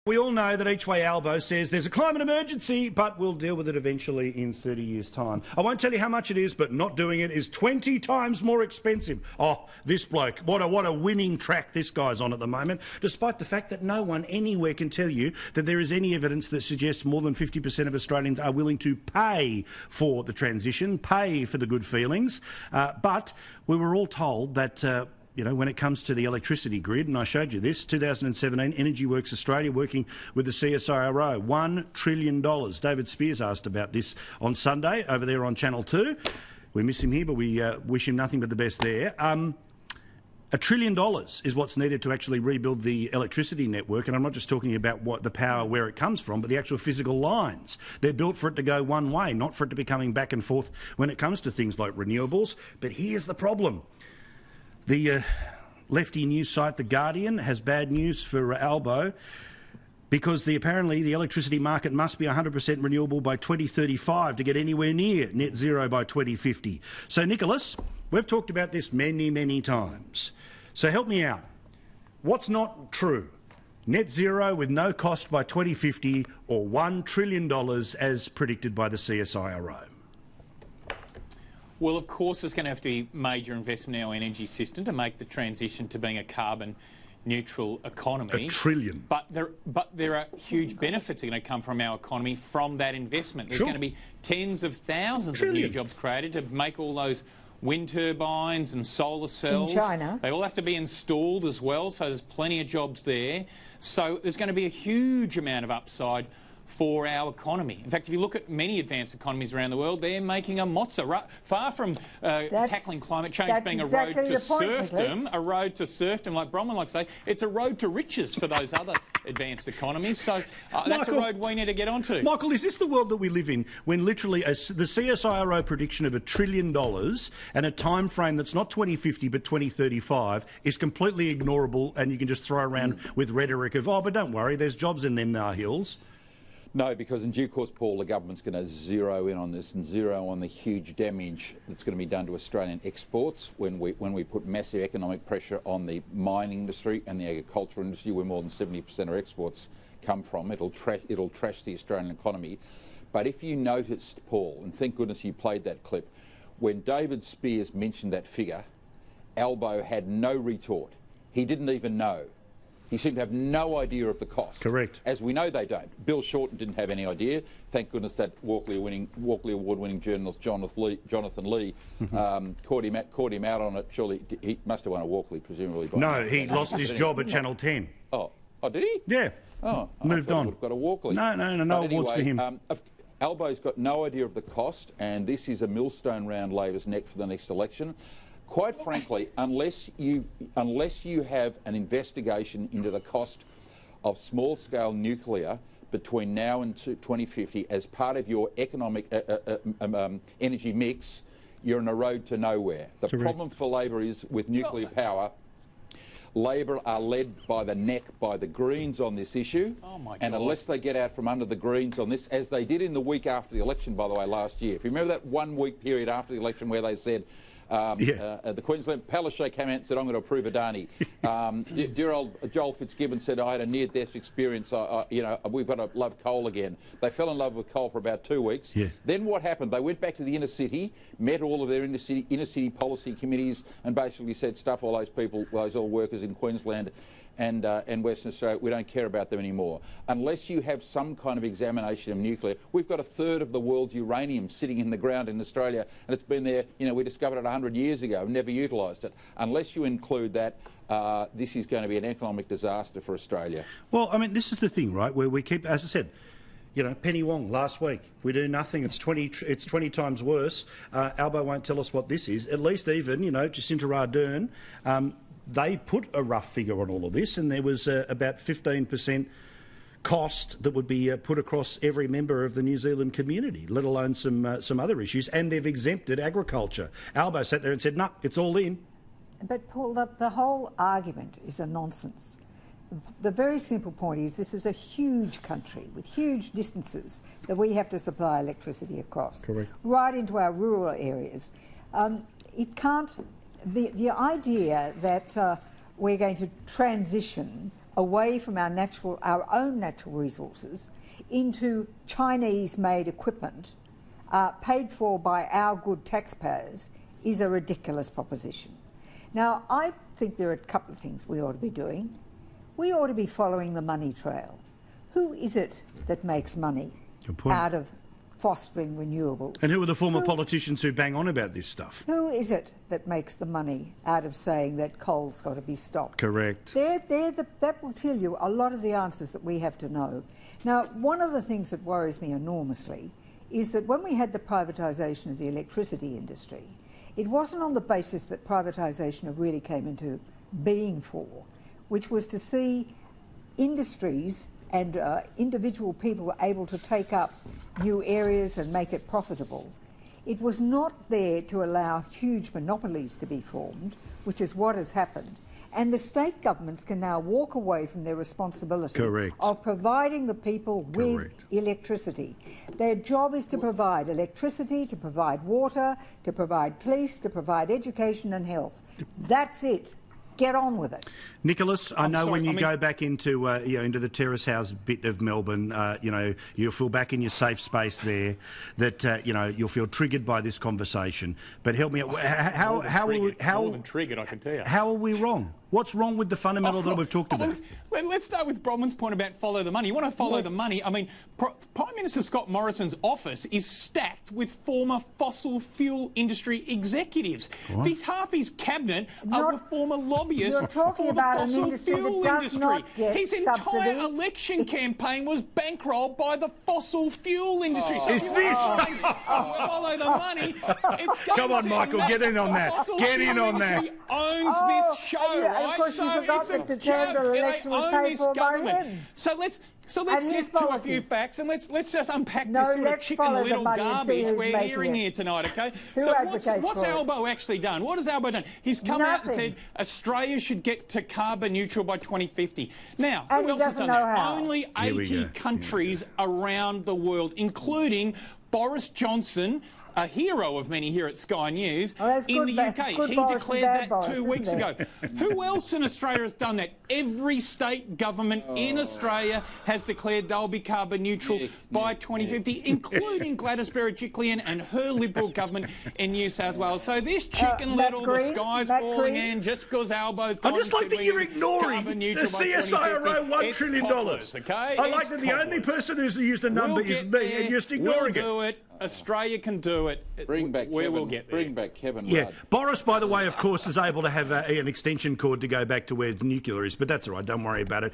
We all know that Each Way Albo says there's a climate emergency, but we'll deal with it eventually in 30 years' time. I won't tell you how much it is, but not doing it is 20 times more expensive. Oh, this bloke, what a winning track this guy's on at the moment, despite the fact that no one anywhere can tell you that there is any evidence that suggests more than 50% of Australians are willing to pay for the transition, pay for the good feelings. But we were all told that... when it comes to the electricity grid, and I showed you this, 2017, Energy Works Australia working with the CSIRO, $1 trillion. David Spears asked about this on Sunday over there on Channel 2. We miss him here, but we wish him nothing but the best there. $1 trillion is what's needed to actually rebuild the electricity network, and I'm not just talking about what the power, where it comes from, but the actual physical lines. They're built for it to go one way, not for it to be coming back and forth when it comes to things like renewables. But here's the problem. The lefty news site The Guardian has bad news for Albo because apparently the electricity market must be 100% renewable by 2035 to get anywhere near net zero by 2050. So, Nicholas, we've talked about this many, many times. So help me out. What's not true? Net zero with no cost by 2050 or $1 trillion as predicted by the CSIRO? Well, of course, there's going to have to be major investment in our energy system to make the transition to being a carbon neutral economy. $1 trillion. But there are huge benefits that are going to come from our economy from that investment. There's going to be tens of thousands of new jobs created to make all those wind turbines and solar cells. In China. They all have to be installed as well, so there's plenty of jobs there. So there's going to be a huge amount of upside for our economy. In fact, if you look at many advanced economies around the world, they're making a mozza. Far from tackling climate change being exactly a road to serfdom, like Bronwyn likes to say, it's a road to riches for those other advanced economies. So that's a road we need to get onto. Michael, is this the world that we live in when literally the CSIRO prediction of $1 trillion and a time frame that's not 2050 but 2035 is completely ignorable, and you can just throw around with rhetoric of, oh, but don't worry, there's jobs in them hills? No, because in due course, Paul, the government's going to zero in on this and zero on the huge damage that's going to be done to Australian exports when we put massive economic pressure on the mining industry and the agricultural industry, where more than 70% of exports come from. It'll trash the Australian economy. But if you noticed, Paul, and thank goodness you played that clip, when David Spears mentioned that figure, Albo had no retort. He didn't even know. He seemed to have no idea of the cost. Correct. As we know, they don't. Bill Shorten didn't have any idea. Thank goodness that Walkley Award-winning journalist Jonathan Lee caught him out on it. Surely he must have won a Walkley, presumably. No, he lost his job at Channel 10. Oh, did he? Yeah. Oh, moved on. We've got a Walkley. No anyway, awards for him. Albo's got no idea of the cost, and this is a millstone round Labor's neck for the next election. Quite frankly, unless you have an investigation into the cost of small-scale nuclear between now and 2050 as part of your economic energy mix, you're on a road to nowhere. The problem for Labor is with nuclear power, Labor are led by the neck by the Greens on this issue. Oh my God. And unless they get out from under the Greens on this, as they did in the week after the election, by the way, last year. If you remember that 1 week period after the election where they said, the Queensland Palaszczuk came out and said, I'm going to approve Adani. Dear old Joel Fitzgibbon said, I had a near-death experience. We've got to love coal again. They fell in love with coal for about 2 weeks. Yeah. Then what happened? They went back to the inner city, met all of their inner city policy committees, and basically said, stuff all those people, those old workers in Queensland and Western Australia, we don't care about them anymore. Unless you have some kind of examination of nuclear, we've got a third of the world's uranium sitting in the ground in Australia, and it's been there, we discovered it 100 years ago, never utilised it. Unless you include that, this is going to be an economic disaster for Australia. Well, I mean, this is the thing, right, where we keep, as I said, Penny Wong last week. If we do nothing, it's 20 times worse. Albo won't tell us what this is. At least even, Jacinta Ardern, they put a rough figure on all of this, and there was about 15% cost that would be put across every member of the New Zealand community, let alone some other issues, and they've exempted agriculture. Albo sat there and said, no, it's all in. But Paul, the whole argument is a nonsense. The very simple point is this is a huge country with huge distances that we have to supply electricity across. Correct. Right into our rural areas. It can't... The idea that we're going to transition away from our own natural resources into Chinese-made equipment paid for by our good taxpayers is a ridiculous proposition. Now, I think there are a couple of things we ought to be doing. We ought to be following the money trail. Who is it that makes money out of fostering renewables? And who are the former politicians who bang on about this stuff? Who is it that makes the money out of saying that coal's got to be stopped? Correct. That will tell you a lot of the answers that we have to know. Now, one of the things that worries me enormously is that when we had the privatisation of the electricity industry, it wasn't on the basis that privatisation really came into being for, which was to see industries and individual people able to take up new areas and make it profitable. It was not there to allow huge monopolies to be formed, which is what has happened. And the state governments can now walk away from their responsibility of providing the people with electricity. Their job is to provide electricity, to provide water, to provide police, to provide education and health. That's it. Get on with it. Nicholas, I know when you go back into into the terrace house bit of Melbourne, you'll feel back in your safe space there. That you'll feel triggered by this conversation. But help me out. How more than triggered, I can tell you. How are we wrong? What's wrong with the fundamental that we've talked about? Well, let's start with Bronwyn's point about follow the money. You want to follow the money? I mean, Prime Minister Scott Morrison's office is stacked with former fossil fuel industry executives. Half his cabinet are former lobbyists for the fossil fuel industry. His entire election campaign was bankrolled by the fossil fuel industry. So is this? Follow the money. Come on, Michael, get in on that. Get in on that. Owns this show. Of course, you forgot that the general election was paid for by him. So let's get to a few facts and let's just unpack this sort of Chicken Little garbage we're hearing here tonight, okay? So what's Albo actually done? What has Albo done? He's come out and said Australia should get to carbon neutral by 2050. Now, who else has done that? Only 80 countries around the world, including Boris Johnson, a hero of many here at Sky News, in the UK. He declared that 2 weeks ago. Who else in Australia has done that? Every state government in Australia has declared they'll be carbon neutral by 2050, including Gladys Berejiklian and her Liberal government in New South Wales. So this Chicken Little, the sky's falling in just because Albo's gone. I just like that you're ignoring the CSIRO $1 trillion. Okay? I like that the only person who's used a number is me, and you're just ignoring it. We'll do it. Australia can do it. Bring back Kevin. We'll get there. Bring back Kevin. Yeah, Rudd. Boris, by the way, of course, is able to have an extension cord to go back to where nuclear is, but that's all right. Don't worry about it.